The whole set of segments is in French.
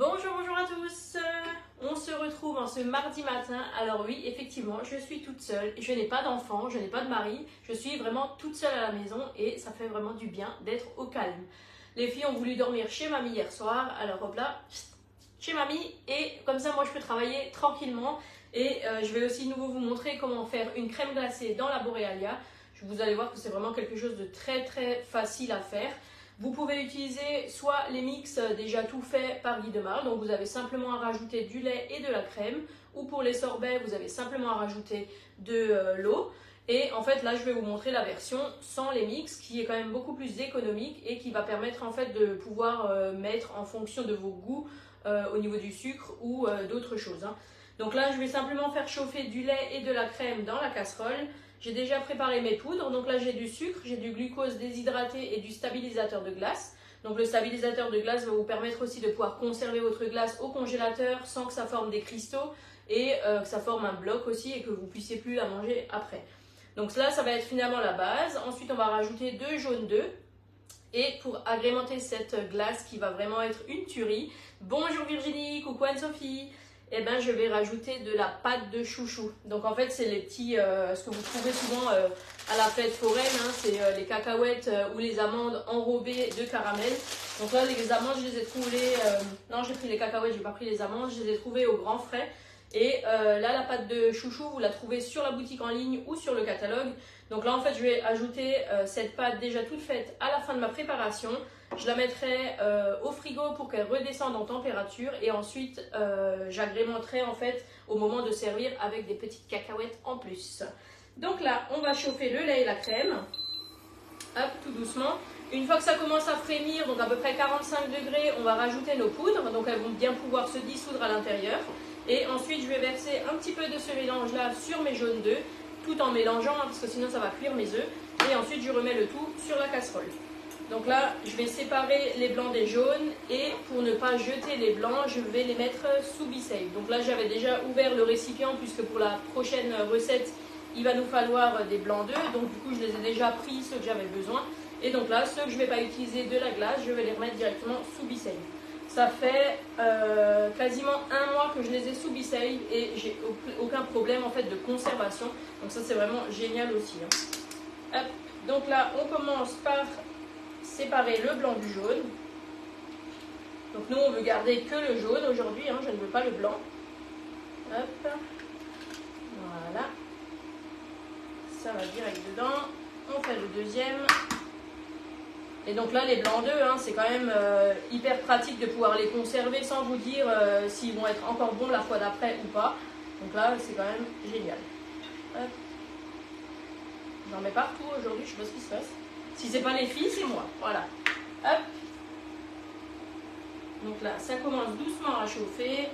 Bonjour à tous. On se retrouve en ce mardi matin. Alors oui, effectivement, je suis toute seule. Je n'ai pas d'enfant, je n'ai pas de mari. Je suis vraiment toute seule à la maison et ça fait vraiment du bien d'être au calme. Les filles ont voulu dormir chez mamie hier soir. Alors hop là, chez mamie. Et comme ça, moi, je peux travailler tranquillement. Et je vais aussi de nouveau vous montrer comment faire une crème glacée dans la Borealia. Vous allez voir que c'est vraiment quelque chose de très facile à faire. Vous pouvez utiliser soit les mix déjà tout faits par Guy Demar, donc vous avez simplement à rajouter du lait et de la crème, ou pour les sorbets, vous avez simplement à rajouter de l'eau. Et en fait, là, je vais vous montrer la version sans les mix, qui est quand même beaucoup plus économique et qui va permettre en fait de pouvoir mettre en fonction de vos goûts au niveau du sucre ou d'autres choses. Donc là, je vais simplement faire chauffer du lait et de la crème dans la casserole. J'ai déjà préparé mes poudres, donc là j'ai du sucre, j'ai du glucose déshydraté et du stabilisateur de glace. Donc le stabilisateur de glace va vous permettre aussi de pouvoir conserver votre glace au congélateur sans que ça forme des cristaux et que ça forme un bloc aussi et que vous ne puissiez plus la manger après. Donc là ça va être finalement la base. Ensuite on va rajouter 2 jaunes d'œufs. Et pour agrémenter cette glace qui va vraiment être une tuerie, bonjour Virginie, coucou Anne-Sophie, eh ben, je vais rajouter de la pâte de chouchou. Donc en fait, c'est les petits, ce que vous trouvez souvent à la fête foraine, c'est les cacahuètes ou les amandes enrobées de caramel. Donc là, les amandes, je les ai trouvées, non, j'ai pris les cacahuètes, j'ai pas pris les amandes, je les ai trouvées au grand frais. Et là, la pâte de chouchou, vous la trouvez sur la boutique en ligne ou sur le catalogue. Donc là, en fait, je vais ajouter cette pâte déjà toute faite à la fin de ma préparation. Je la mettrai au frigo pour qu'elle redescende en température et ensuite j'agrémenterai en fait au moment de servir avec des petites cacahuètes en plus. Donc là, on va chauffer le lait et la crème. Hop, tout doucement. Une fois que ça commence à frémir, donc à peu près 45 degrés, on va rajouter nos poudres. Donc elles vont bien pouvoir se dissoudre à l'intérieur. Et ensuite, je vais verser un petit peu de ce mélange-là sur mes jaunes d'œufs, tout en mélangeant, parce que sinon ça va cuire mes œufs. Et ensuite, je remets le tout sur la casserole. Donc là, je vais séparer les blancs des jaunes et pour ne pas jeter les blancs, je vais les mettre sous Be-Save. Donc là, j'avais déjà ouvert le récipient puisque pour la prochaine recette, il va nous falloir des blancs d'œufs. Donc du coup, je les ai déjà pris, ceux que j'avais besoin. Et donc là, ceux que je ne vais pas utiliser de la glace, je vais les remettre directement sous Be-Save. Ça fait quasiment un mois que je les ai sous Be-Save et j'ai aucun problème en fait de conservation. Donc ça, c'est vraiment génial aussi. Hop. Donc là, on commence par séparer le blanc du jaune. Donc nous on veut garder que le jaune aujourd'hui, je ne veux pas le blanc. Hop. Voilà. Ça va direct dedans. On fait le deuxième. Et donc là les blancs d'œufs, c'est quand même hyper pratique de pouvoir les conserver sans vous dire s'ils vont être encore bons la fois d'après ou pas. Donc là c'est quand même génial. Hop. J'en mets partout aujourd'hui, je sais pas ce qui se passe. Si c'est pas les filles, c'est moi. Voilà. Hop. Donc là, ça commence doucement à chauffer.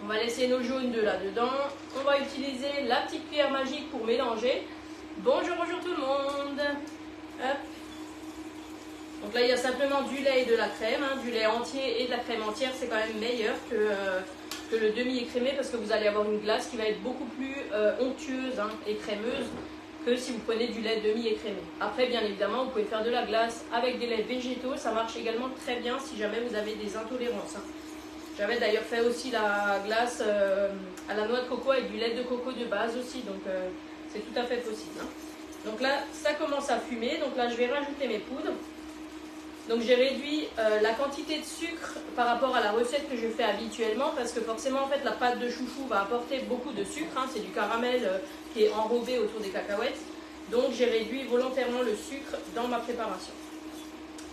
On va laisser nos jaunes d'œufs là-dedans. On va utiliser la petite cuillère magique pour mélanger. Bonjour tout le monde. Hop. Donc là, il y a simplement du lait et de la crème. Du lait entier et de la crème entière, c'est quand même meilleur que le demi-écrémé parce que vous allez avoir une glace qui va être beaucoup plus onctueuse et crémeuse que si vous prenez du lait demi-écrémé. Après, bien évidemment, vous pouvez faire de la glace avec des laits végétaux. Ça marche également très bien si jamais vous avez des intolérances. J'avais d'ailleurs fait aussi la glace à la noix de coco avec du lait de coco de base aussi. Donc, c'est tout à fait possible. Donc là, ça commence à fumer. Donc là, je vais rajouter mes poudres. Donc j'ai réduit la quantité de sucre par rapport à la recette que je fais habituellement parce que forcément en fait la pâte de chouchou va apporter beaucoup de sucre, c'est du caramel qui est enrobé autour des cacahuètes. Donc j'ai réduit volontairement le sucre dans ma préparation.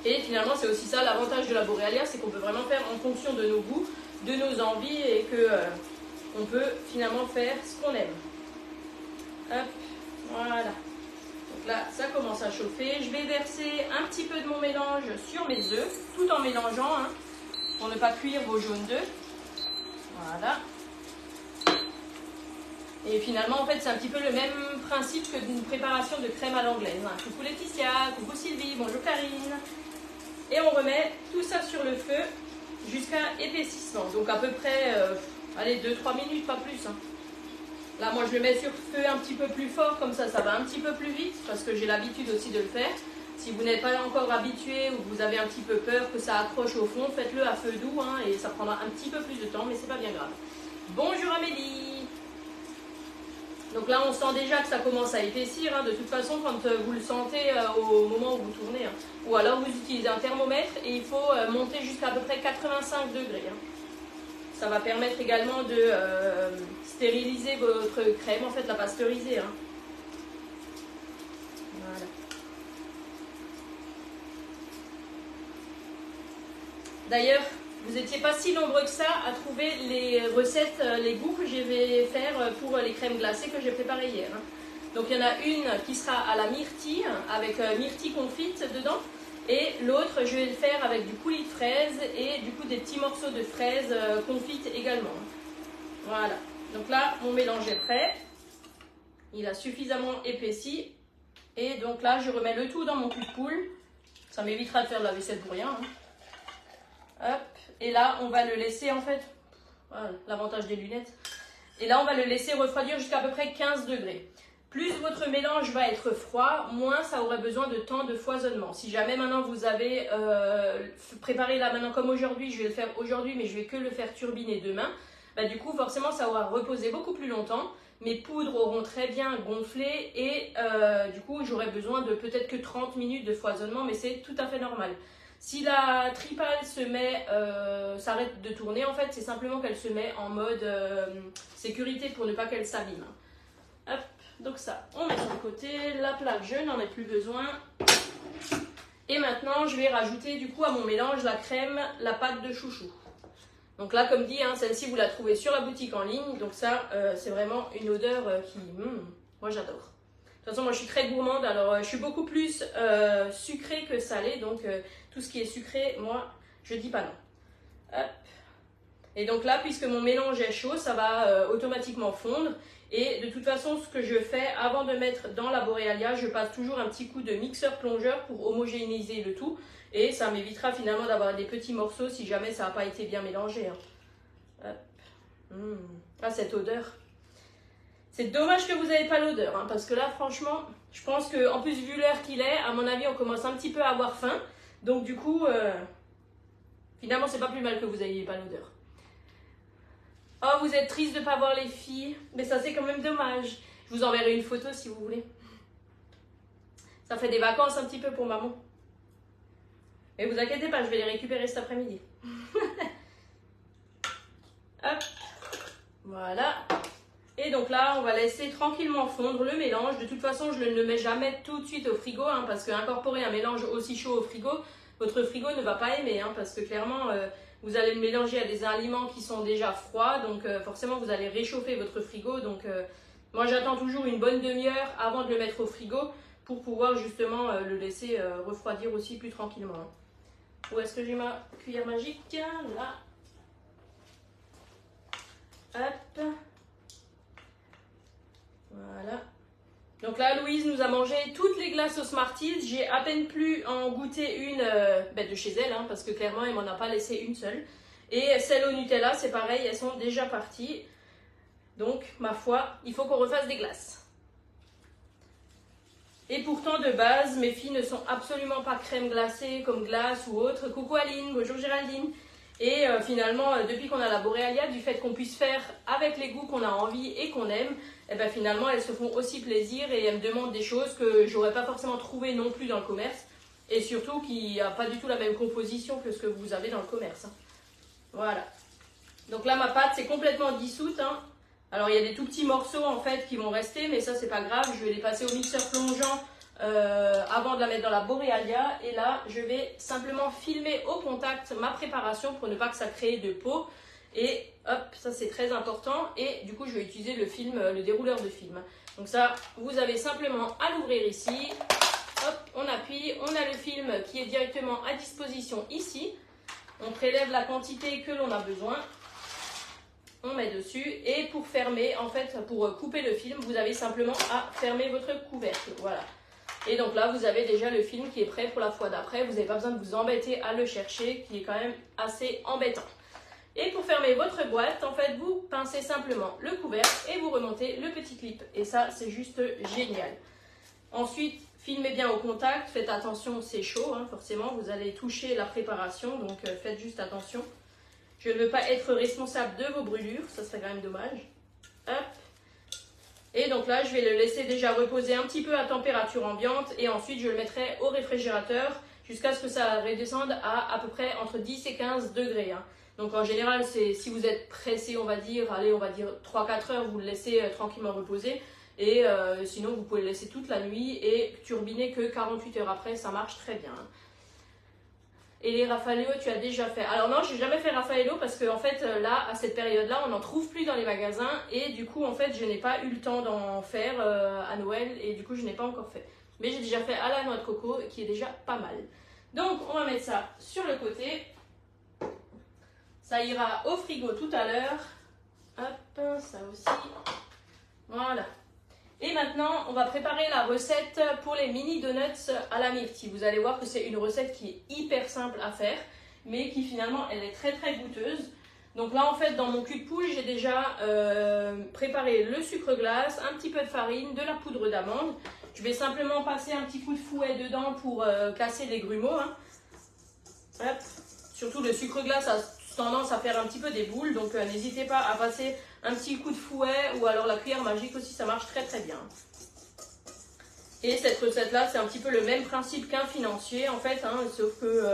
Et finalement c'est aussi ça l'avantage de la Borealia, c'est qu'on peut vraiment faire en fonction de nos goûts, de nos envies et que on peut finalement faire ce qu'on aime. Hop, voilà. Donc là, ça commence à chauffer. Je vais verser un petit peu de mon mélange sur mes œufs, tout en mélangeant, pour ne pas cuire vos jaunes d'œufs. Voilà. Et finalement, en fait, c'est un petit peu le même principe que d'une préparation de crème à l'anglaise. Coucou Laetitia, coucou Sylvie, bonjour Karine. Et on remet tout ça sur le feu jusqu'à épaississement. Donc à peu près, allez, 2-3 minutes, pas plus. Là, moi, je le mets sur feu un petit peu plus fort, comme ça va un petit peu plus vite, parce que j'ai l'habitude aussi de le faire. Si vous n'êtes pas encore habitué ou vous avez un petit peu peur que ça accroche au fond, faites-le à feu doux hein, et ça prendra un petit peu plus de temps, mais c'est pas bien grave. Bonjour Amélie! Donc là, on sent déjà que ça commence à épaissir. Hein. De toute façon, quand vous le sentez au moment où vous tournez, hein. Ou alors vous utilisez un thermomètre et il faut monter jusqu'à peu près 85 degrés. Hein. Ça va permettre également de stériliser votre crème, en fait, la pasteuriser. Hein. Voilà. D'ailleurs, vous n'étiez pas si nombreux que ça à trouver les recettes, les goûts que je vais faire pour les crèmes glacées que j'ai préparées hier. Hein. Donc il y en a une qui sera à la myrtille, avec myrtille confite dedans. Et l'autre, je vais le faire avec du coulis de fraises et du coup des petits morceaux de fraises confites également. Voilà. Donc là, mon mélange est prêt. Il a suffisamment épaissi. Et donc là, je remets le tout dans mon cul de poule. Ça m'évitera de faire de la vaisselle pour rien. Hein. Hop. Et là, on va le laisser en fait, voilà, l'avantage des lunettes. Et là, on va le laisser refroidir jusqu'à peu près 15 degrés. Plus votre mélange va être froid, moins ça aura besoin de temps de foisonnement. Si jamais maintenant vous avez préparé là maintenant comme aujourd'hui, je vais le faire aujourd'hui, mais je vais que le faire turbiner demain. Bah, du coup, forcément, ça aura reposé beaucoup plus longtemps. Mes poudres auront très bien gonflé et du coup, j'aurai besoin de peut-être que 30 minutes de foisonnement, mais c'est tout à fait normal. Si la tripale s'arrête de tourner, en fait, c'est simplement qu'elle se met en mode sécurité pour ne pas qu'elle s'abîme. Hop, donc ça, on met sur le côté. La plaque, je n'en ai plus besoin. Et maintenant, je vais rajouter du coup à mon mélange la crème, la pâte de chouchou. Donc là, comme dit, hein, celle-ci, vous la trouvez sur la boutique en ligne. Donc ça, c'est vraiment une odeur qui... moi, j'adore. De toute façon, moi, je suis très gourmande. Alors, je suis beaucoup plus sucrée que salée. Donc, tout ce qui est sucré, moi, je dis pas non. Hop. Et donc là, puisque mon mélange est chaud, ça va automatiquement fondre. Et de toute façon, ce que je fais avant de mettre dans la Borealia, je passe toujours un petit coup de mixeur-plongeur pour homogénéiser le tout. Et ça m'évitera finalement d'avoir des petits morceaux si jamais ça n'a pas été bien mélangé. Hein. Ah, cette odeur. C'est dommage que vous n'avez pas l'odeur, hein, parce que là, franchement, je pense qu'en plus, vu l'heure qu'il est, à mon avis, on commence un petit peu à avoir faim. Donc du coup, finalement, c'est pas plus mal que vous n'ayez pas l'odeur. Oh, vous êtes triste de ne pas voir les filles, mais ça, c'est quand même dommage. Je vous enverrai une photo si vous voulez. Ça fait des vacances un petit peu pour maman. Mais vous inquiétez pas, je vais les récupérer cet après-midi. Hop, voilà. Et donc là, on va laisser tranquillement fondre le mélange. De toute façon, je ne le mets jamais tout de suite au frigo, hein, parce qu'incorporer un mélange aussi chaud au frigo, votre frigo ne va pas aimer, hein, parce que clairement, vous allez le mélanger à des aliments qui sont déjà froids, donc forcément, vous allez réchauffer votre frigo. Donc moi, j'attends toujours une bonne demi-heure avant de le mettre au frigo pour pouvoir justement le laisser refroidir aussi plus tranquillement. Hein. Où est-ce que j'ai ma cuillère magique? Là. Hop. Voilà. Donc là, Louise nous a mangé toutes les glaces aux Smarties. J'ai à peine pu en goûter une de chez elle, hein, parce que clairement, elle m'en a pas laissé une seule. Et celles au Nutella, c'est pareil, elles sont déjà parties. Donc, ma foi, il faut qu'on refasse des glaces. Et pourtant, de base, mes filles ne sont absolument pas crème glacée comme glace ou autre. Coucou Aline, bonjour Géraldine. Et finalement, depuis qu'on a la Borealia, du fait qu'on puisse faire avec les goûts qu'on a envie et qu'on aime, et ben finalement, elles se font aussi plaisir et elles me demandent des choses que j'aurais pas forcément trouvées non plus dans le commerce. Et surtout, qui n'a pas du tout la même composition que ce que vous avez dans le commerce. Hein. Voilà. Donc là, ma pâte, c'est complètement dissoute. Hein. Alors, il y a des tout petits morceaux, en fait, qui vont rester, mais ça, c'est pas grave. Je vais les passer au mixeur plongeant avant de la mettre dans la Borealia. Et là, je vais simplement filmer au contact ma préparation pour ne pas que ça crée de peau. Et hop, ça, c'est très important. Et du coup, je vais utiliser le film, le dérouleur de film. Donc ça, vous avez simplement à l'ouvrir ici. Hop, on appuie. On a le film qui est directement à disposition ici. On prélève la quantité que l'on a besoin. On met dessus et pour fermer, en fait, pour couper le film, vous avez simplement à fermer votre couvercle. Voilà. Et donc là, vous avez déjà le film qui est prêt pour la fois d'après. Vous n'avez pas besoin de vous embêter à le chercher, qui est quand même assez embêtant. Et pour fermer votre boîte, en fait, vous pincez simplement le couvercle et vous remontez le petit clip. Et ça, c'est juste génial. Ensuite, filmez bien au contact, faites attention, c'est chaud, hein, forcément, vous allez toucher la préparation, donc faites juste attention. Je ne veux pas être responsable de vos brûlures, ça serait quand même dommage. Hop. Et donc là, je vais le laisser déjà reposer un petit peu à température ambiante et ensuite je le mettrai au réfrigérateur jusqu'à ce que ça redescende à peu près entre 10 et 15 degrés. Hein. Donc en général, si vous êtes pressé, on va dire, allez, on va dire 3-4 heures, vous le laissez tranquillement reposer. Et sinon, vous pouvez le laisser toute la nuit et turbiner que 48 heures après, ça marche très bien. Et les Raffaello, tu as déjà fait? Alors non, je n'ai jamais fait Raffaello parce que en fait, là, à cette période-là, on n'en trouve plus dans les magasins et du coup, en fait, je n'ai pas eu le temps d'en faire à Noël et du coup, je n'ai pas encore fait. Mais j'ai déjà fait à la noix de coco qui est déjà pas mal. Donc, on va mettre ça sur le côté. Ça ira au frigo tout à l'heure. Hop, ça aussi. Voilà. Et maintenant, on va préparer la recette pour les mini donuts à la myrtille. Vous allez voir que c'est une recette qui est hyper simple à faire, mais qui finalement, elle est très très goûteuse. Donc là, en fait, dans mon cul de poule, j'ai déjà préparé le sucre glace, un petit peu de farine, de la poudre d'amande. Je vais simplement passer un petit coup de fouet dedans pour casser les grumeaux. Hein. Hop. Surtout le sucre glace a tendance à faire un petit peu des boules, donc n'hésitez pas à passer un petit coup de fouet ou alors la cuillère magique aussi, ça marche très très bien. Et cette recette là, c'est un petit peu le même principe qu'un financier en fait, hein, sauf que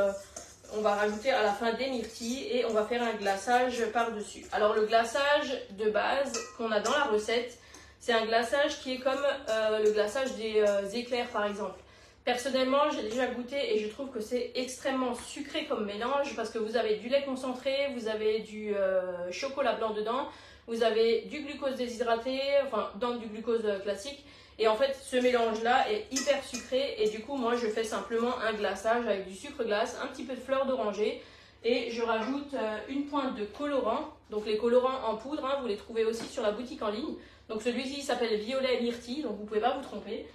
on va rajouter à la fin des myrtilles et on va faire un glaçage par dessus. Alors le glaçage de base qu'on a dans la recette, c'est un glaçage qui est comme le glaçage des éclairs par exemple. Personnellement, j'ai déjà goûté et je trouve que c'est extrêmement sucré comme mélange parce que vous avez du lait concentré, vous avez du chocolat blanc dedans, vous avez du glucose déshydraté, enfin donc du glucose classique. Et en fait, ce mélange-là est hyper sucré et du coup, moi, je fais simplement un glaçage avec du sucre glace, un petit peu de fleur d'oranger et je rajoute une pointe de colorant. Donc les colorants en poudre, hein, vous les trouvez aussi sur la boutique en ligne. Donc celui-ci s'appelle Violet Myrtille, donc vous ne pouvez pas vous tromper.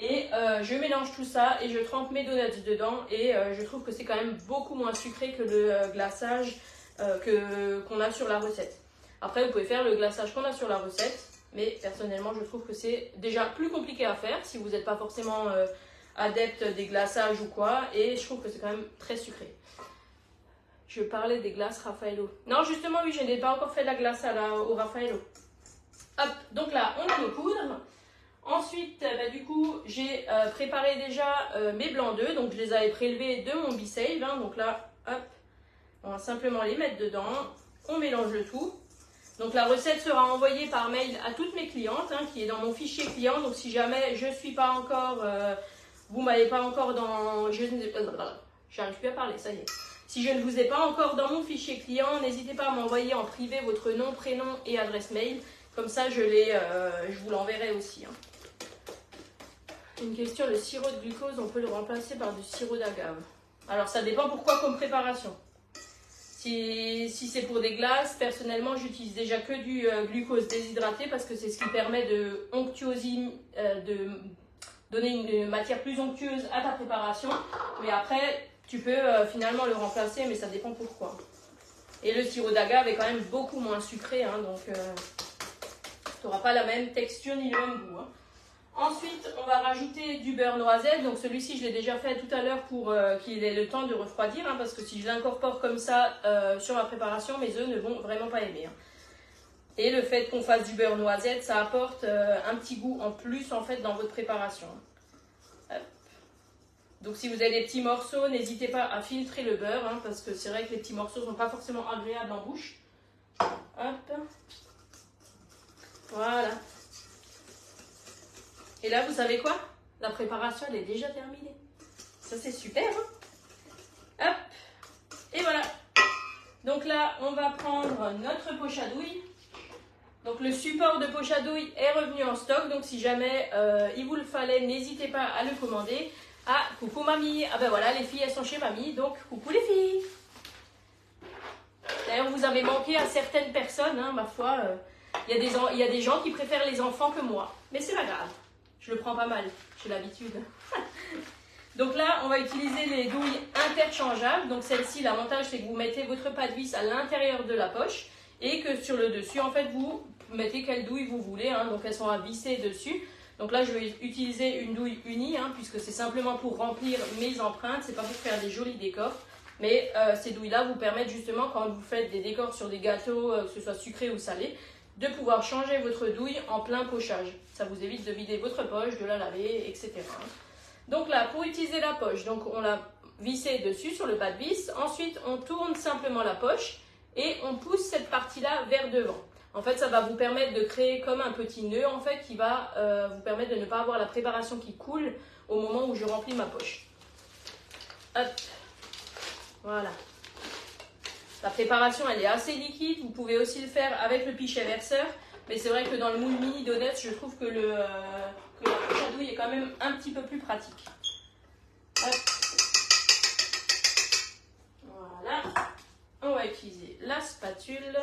Et je mélange tout ça et je trempe mes donuts dedans et je trouve que c'est quand même beaucoup moins sucré que le glaçage qu'on a sur la recette. Après, vous pouvez faire le glaçage qu'on a sur la recette, mais personnellement, je trouve que c'est déjà plus compliqué à faire si vous n'êtes pas forcément adepte des glaçages ou quoi, et je trouve que c'est quand même très sucré. Je parlais des glaces Raffaello. Non, justement, oui, je n'ai pas encore fait de la glace au Raffaello. Hop, donc là, on a nos poudres. Ensuite, du coup, j'ai préparé déjà mes blancs d'œufs, donc je les avais prélevés de mon B-Save. Hein, donc là, hop, on va simplement les mettre dedans. On mélange le tout. Donc la recette sera envoyée par mail à toutes mes clientes, hein, qui est dans mon fichier client. Donc si jamais je ne suis pas encore, vous ne m'avez pas encore dans... J'arrive plus à parler, ça y est. Si je ne vous ai pas encore dans mon fichier client, n'hésitez pas à m'envoyer en privé votre nom, prénom et adresse mail. Comme ça, je vous l'enverrai aussi. Hein. Une question, le sirop de glucose, on peut le remplacer par du sirop d'agave. Alors ça dépend pourquoi comme préparation. Si c'est pour des glaces, personnellement, j'utilise déjà que du glucose déshydraté parce que c'est ce qui permet de donner une matière plus onctueuse à ta préparation. Mais après, tu peux finalement le remplacer, mais ça dépend pourquoi. Et le sirop d'agave est quand même beaucoup moins sucré, hein, donc tu n'auras pas la même texture ni le même goût. Hein. Ensuite, on va rajouter du beurre noisette. Donc celui-ci, je l'ai déjà fait tout à l'heure pour qu'il ait le temps de refroidir. Hein, parce que si je l'incorpore comme ça sur ma préparation, mes œufs ne vont vraiment pas aimer. Hein. Et le fait qu'on fasse du beurre noisette, ça apporte un petit goût en plus en fait dans votre préparation. Hop. Donc si vous avez des petits morceaux, n'hésitez pas à filtrer le beurre. Hein, parce que c'est vrai que les petits morceaux ne sont pas forcément agréables en bouche. Hop. Voilà. Et là, vous savez quoi? La préparation, elle est déjà terminée. Ça, c'est super. Hein? Hop. Et voilà. Donc là, on va prendre notre poche à douille. Donc le support de poche à douille est revenu en stock. Donc si jamais il vous le fallait, n'hésitez pas à le commander. Ah, coucou mamie. Ah ben voilà, les filles, elles sont chez mamie. Donc, coucou les filles. D'ailleurs, vous avez manqué à certaines personnes, hein, ma foi. Il y a des gens qui préfèrent les enfants que moi. Mais c'est pas grave. Je le prends pas mal, j'ai l'habitude. Donc là, on va utiliser les douilles interchangeables. Donc celle-ci, l'avantage, c'est que vous mettez votre pâte vis à l'intérieur de la poche et que sur le dessus, en fait, vous mettez quelle douille vous voulez. Hein, donc elles sont à visser dessus. Donc là, je vais utiliser une douille unie, hein, puisque c'est simplement pour remplir mes empreintes, c'est pas pour faire des jolis décors. Mais ces douilles-là vous permettent justement, quand vous faites des décors sur des gâteaux, que ce soit sucré ou salé, de pouvoir changer votre douille en plein pochage. Ça vous évite de vider votre poche, de la laver, etc. Donc là, pour utiliser la poche, donc on l'a vissée dessus sur le bas de vis. Ensuite, on tourne simplement la poche et on pousse cette partie-là vers devant. En fait, ça va vous permettre de créer comme un petit nœud en fait, qui va vous permettre de ne pas avoir la préparation qui coule au moment où je remplis ma poche. Hop, voilà. La préparation, elle est assez liquide. Vous pouvez aussi le faire avec le pichet verseur. Mais c'est vrai que dans le moule mini donuts, je trouve que la poche à douille est quand même un petit peu plus pratique. Hop. Voilà. On va utiliser la spatule.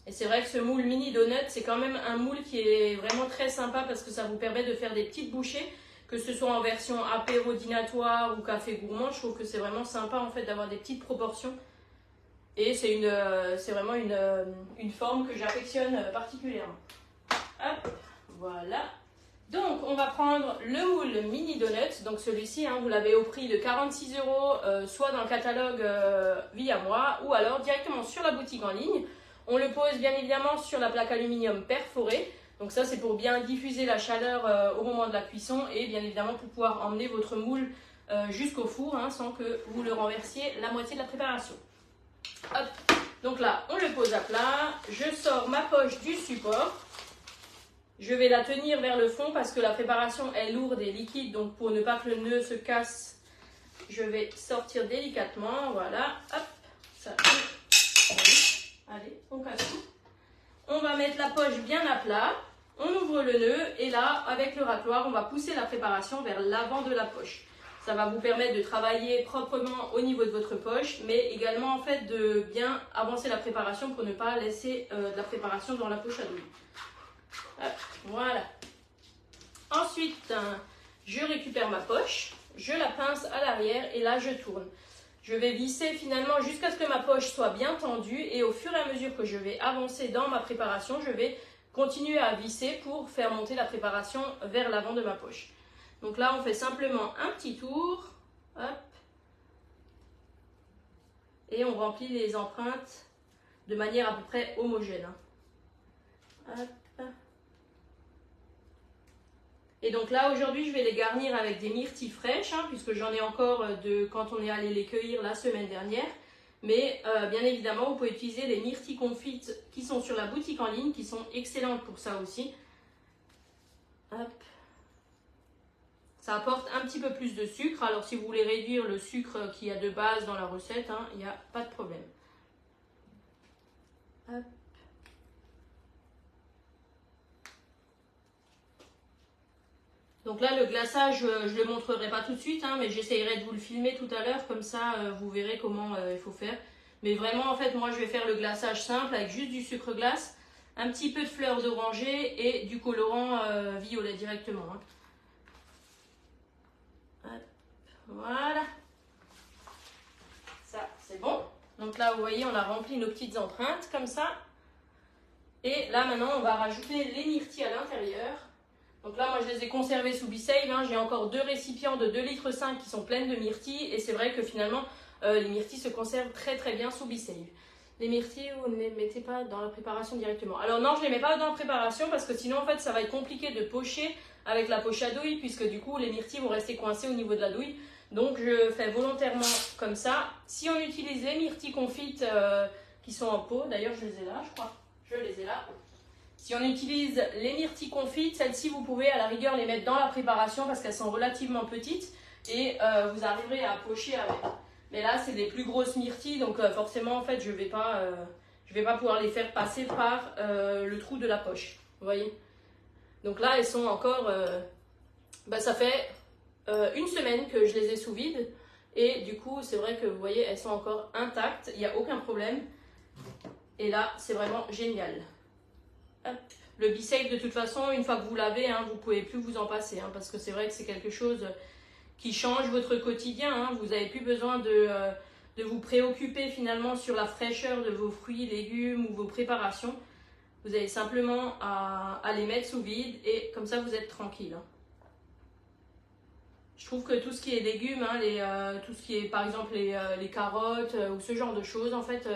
Et c'est vrai que ce moule mini donut, c'est quand même un moule qui est vraiment très sympa parce que ça vous permet de faire des petites bouchées, que ce soit en version apéro dînatoire ou café gourmand. Je trouve que c'est vraiment sympa en fait d'avoir des petites proportions. Et c'est vraiment une forme que j'affectionne particulièrement. Hop, voilà. Donc, on va prendre le moule mini donuts. Donc, celui-ci, hein, vous l'avez au prix de 46 €, soit dans le catalogue via moi, ou alors directement sur la boutique en ligne. On le pose bien évidemment sur la plaque aluminium perforée. Donc ça, c'est pour bien diffuser la chaleur au moment de la cuisson et bien évidemment pour pouvoir emmener votre moule jusqu'au four, hein, sans que vous le renversiez la moitié de la préparation. Hop. Donc là, on le pose à plat. Je sors ma poche du support. Je vais la tenir vers le fond parce que la préparation est lourde et liquide. Donc pour ne pas que le nœud se casse, je vais sortir délicatement. Voilà. Hop. Ça. Allez, on casse tout. On va mettre la poche bien à plat. On ouvre le nœud et là, avec le racloir, on va pousser la préparation vers l'avant de la poche. Ça va vous permettre de travailler proprement au niveau de votre poche, mais également en fait de bien avancer la préparation pour ne pas laisser de la préparation dans la poche à douille. Hop, voilà. Ensuite, je récupère ma poche, je la pince à l'arrière et là je tourne. Je vais visser finalement jusqu'à ce que ma poche soit bien tendue et au fur et à mesure que je vais avancer dans ma préparation, je vais continuer à visser pour faire monter la préparation vers l'avant de ma poche. Donc là, on fait simplement un petit tour, hop, et on remplit les empreintes de manière à peu près homogène. Hop. Et donc là, aujourd'hui, je vais les garnir avec des myrtilles fraîches, hein, puisque j'en ai encore de quand on est allé les cueillir la semaine dernière. Mais bien évidemment, vous pouvez utiliser les myrtilles confites qui sont sur la boutique en ligne, qui sont excellentes pour ça aussi. Hop. Ça apporte un petit peu plus de sucre. Alors si vous voulez réduire le sucre qu'il y a de base dans la recette, hein, il n'y a pas de problème. Hop. Donc là, le glaçage, je ne le montrerai pas tout de suite, hein, mais j'essayerai de vous le filmer tout à l'heure, comme ça vous verrez comment il faut faire. Mais vraiment, en fait, moi je vais faire le glaçage simple avec juste du sucre glace, un petit peu de fleurs d'oranger et du colorant violet directement. Hein. Hop, voilà. Ça, c'est bon. Donc là, vous voyez, on a rempli nos petites empreintes comme ça. Et là, maintenant, on va rajouter les myrtilles à l'intérieur. Donc là, moi, je les ai conservés sous Be-Save. Hein. J'ai encore 2 récipients de 2,5 litres qui sont pleines de myrtilles. Et c'est vrai que finalement, les myrtilles se conservent très très bien sous Be-Save. Les myrtilles, vous ne les mettez pas dans la préparation directement. Alors non, je ne les mets pas dans la préparation parce que sinon, en fait, ça va être compliqué de pocher avec la poche à douille puisque du coup, les myrtilles vont rester coincées au niveau de la douille. Donc, je fais volontairement comme ça. Si on utilise les myrtilles confites qui sont en pot, d'ailleurs, je les ai là, je crois. Je les ai là. Si on utilise les myrtilles confites, celles-ci, vous pouvez à la rigueur les mettre dans la préparation parce qu'elles sont relativement petites et vous arriverez à pocher avec. Mais là, c'est des plus grosses myrtilles, donc forcément, en fait, je vais pas pouvoir les faire passer par le trou de la poche. Vous voyez? Donc là, elles sont encore... ça fait une semaine que je les ai sous vide et du coup, c'est vrai que vous voyez, elles sont encore intactes, il n'y a aucun problème. Et là, c'est vraiment génial. Hop. Le Be-Save, de toute façon, une fois que vous l'avez, hein, vous ne pouvez plus vous en passer. Hein, parce que c'est vrai que c'est quelque chose qui change votre quotidien. Hein. Vous n'avez plus besoin de vous préoccuper finalement sur la fraîcheur de vos fruits, légumes ou vos préparations. Vous avez simplement à les mettre sous vide et comme ça vous êtes tranquille. Je trouve que tout ce qui est légumes, hein, tout ce qui est par exemple les carottes ou ce genre de choses, en fait,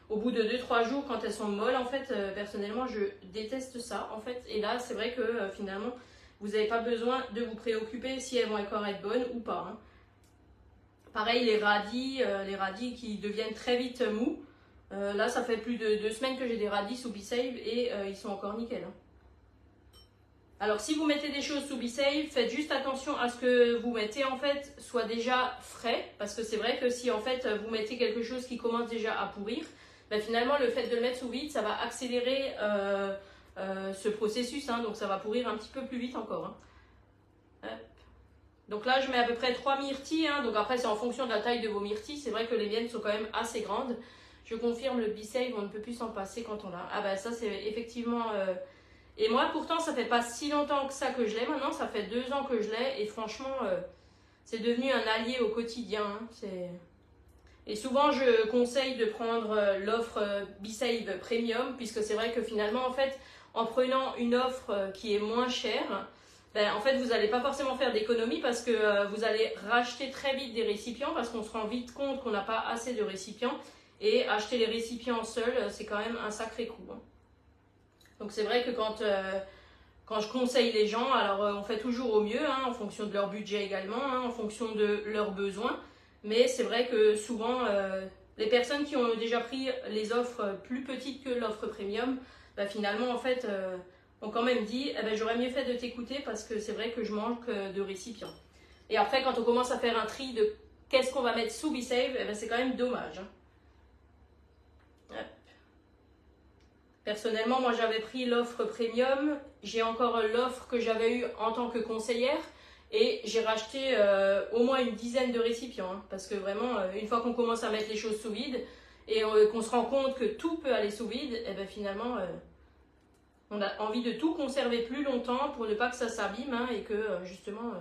au bout de 2-3 jours quand elles sont molles, en fait, personnellement je déteste ça en fait. Et là c'est vrai que finalement vous n'avez pas besoin de vous préoccuper si elles vont encore être bonnes ou pas. Hein. Pareil les radis qui deviennent très vite mous. Là ça fait plus de 2 semaines que j'ai des radis sous BeSave et ils sont encore nickel. Hein. Alors si vous mettez des choses sous BeSave, faites juste attention à ce que vous mettez en fait soit déjà frais, parce que c'est vrai que si en fait vous mettez quelque chose qui commence déjà à pourrir, ben finalement le fait de le mettre sous vide, ça va accélérer ce processus, hein, donc ça va pourrir un petit peu plus vite encore. Hein. Donc là je mets à peu près 3 myrtilles, hein, donc après c'est en fonction de la taille de vos myrtilles, c'est vrai que les miennes sont quand même assez grandes. Je confirme le BeSave, on ne peut plus s'en passer quand on l'a. Ah ben ça c'est effectivement... Et moi, pourtant, ça fait pas si longtemps que ça que je l'ai. Maintenant, ça fait 2 ans que je l'ai. Et franchement, c'est devenu un allié au quotidien. Hein. Et souvent, je conseille de prendre l'offre BeSave Premium. Puisque c'est vrai que finalement, en fait, en prenant une offre qui est moins chère, ben, en fait, vous n'allez pas forcément faire d'économie. Parce que vous allez racheter très vite des récipients. Parce qu'on se rend vite compte qu'on n'a pas assez de récipients. Et acheter les récipients seuls, c'est quand même un sacré coup. Hein. Donc c'est vrai que quand je conseille les gens, alors on fait toujours au mieux, hein, en fonction de leur budget également, hein, en fonction de leurs besoins. Mais c'est vrai que souvent, les personnes qui ont déjà pris les offres plus petites que l'offre premium, bah, finalement en fait, ont quand même dit eh ben, j'aurais mieux fait de t'écouter parce que c'est vrai que je manque de récipients. Et après, quand on commence à faire un tri de qu'est-ce qu'on va mettre sous BeSave, eh ben, c'est quand même dommage. Hein. Ouais. Personnellement, moi j'avais pris l'offre premium, j'ai encore l'offre que j'avais eue en tant que conseillère et j'ai racheté au moins une dizaine de récipients. Hein, parce que vraiment, une fois qu'on commence à mettre les choses sous vide et qu'on se rend compte que tout peut aller sous vide, et ben finalement, on a envie de tout conserver plus longtemps pour ne pas que ça s'abîme hein, et que justement,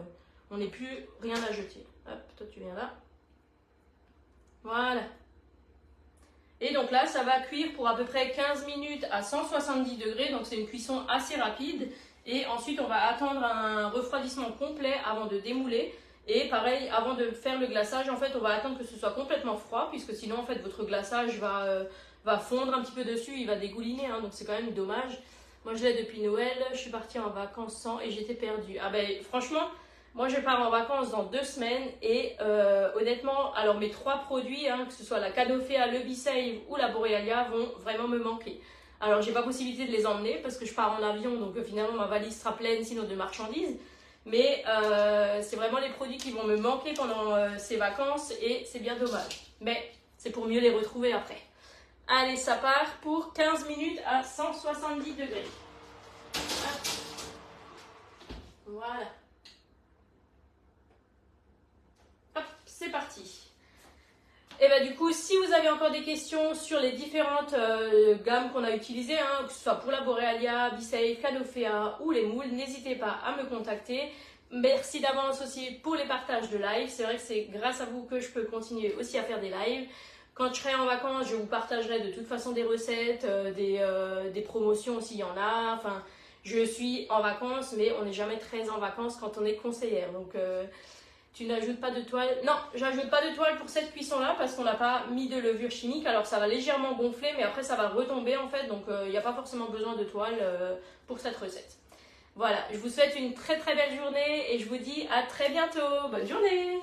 on n'ait plus rien à jeter. Hop, toi tu viens là. Voilà. Et donc là, ça va cuire pour à peu près 15 minutes à 170 degrés. Donc c'est une cuisson assez rapide. Et ensuite, on va attendre un refroidissement complet avant de démouler. Et pareil, avant de faire le glaçage, en fait, on va attendre que ce soit complètement froid. Puisque sinon, en fait, votre glaçage va fondre un petit peu dessus. Il va dégouliner. Hein, donc c'est quand même dommage. Moi, je l'ai depuis Noël. Je suis partie en vacances sans et j'étais perdue. Ah ben, franchement... Moi, je pars en vacances dans 2 semaines et honnêtement, alors mes 3 produits, hein, que ce soit la Cadofea, le BeSave ou la Borealia, vont vraiment me manquer. Alors, j'ai pas possibilité de les emmener parce que je pars en avion, donc finalement ma valise sera pleine sinon de marchandises. Mais c'est vraiment les produits qui vont me manquer pendant ces vacances et c'est bien dommage. Mais c'est pour mieux les retrouver après. Allez, ça part pour 15 minutes à 170 degrés. Voilà. C'est parti. Et bah du coup, si vous avez encore des questions sur les différentes gammes qu'on a utilisées, hein, que ce soit pour la Borealia, BeSave, Cadofea ou les moules, n'hésitez pas à me contacter. Merci d'avance aussi pour les partages de live. C'est vrai que c'est grâce à vous que je peux continuer aussi à faire des lives. Quand je serai en vacances, je vous partagerai de toute façon des recettes, des promotions s'il y en a. Enfin, je suis en vacances, mais on n'est jamais très en vacances quand on est conseillère. Donc... tu n'ajoutes pas de toile? Non, j'ajoute pas de toile pour cette cuisson-là parce qu'on n'a pas mis de levure chimique. Alors ça va légèrement gonfler, mais après ça va retomber en fait. Donc il n'y a pas forcément besoin de toile pour cette recette. Voilà, je vous souhaite une très très belle journée et je vous dis à très bientôt. Bonne journée!